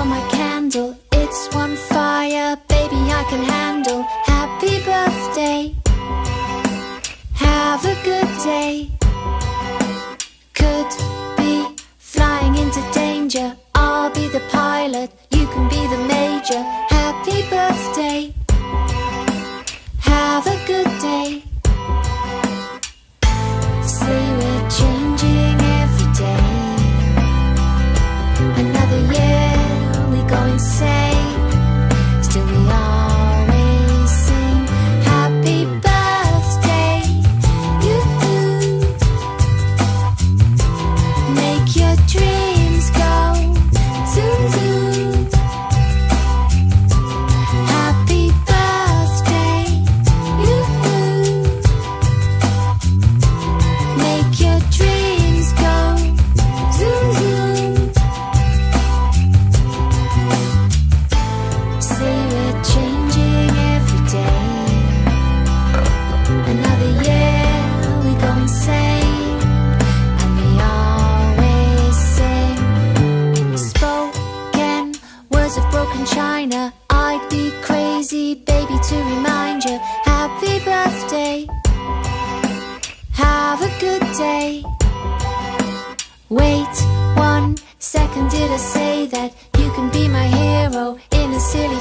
you're my candle. It's one fire, baby, I can handle. Happy birthday, have a good day. Could be flying into danger. I'll be the pilot, you can be the major. Happy birthday, have a good day. See, we're changing every day. Another year, we go insane. Still we always sing happy birthday, you. Make your dreams go zoom zoom. Happy birthday, you. Make your dreams go zoom zoom. Say we're changing every day. Another year, we go insane. And we always sing spoken words of broken china. I'd be crazy, baby, to remind you. Happy birthday, have a good day. Wait 1 second, did I say that you can be my hero in a silly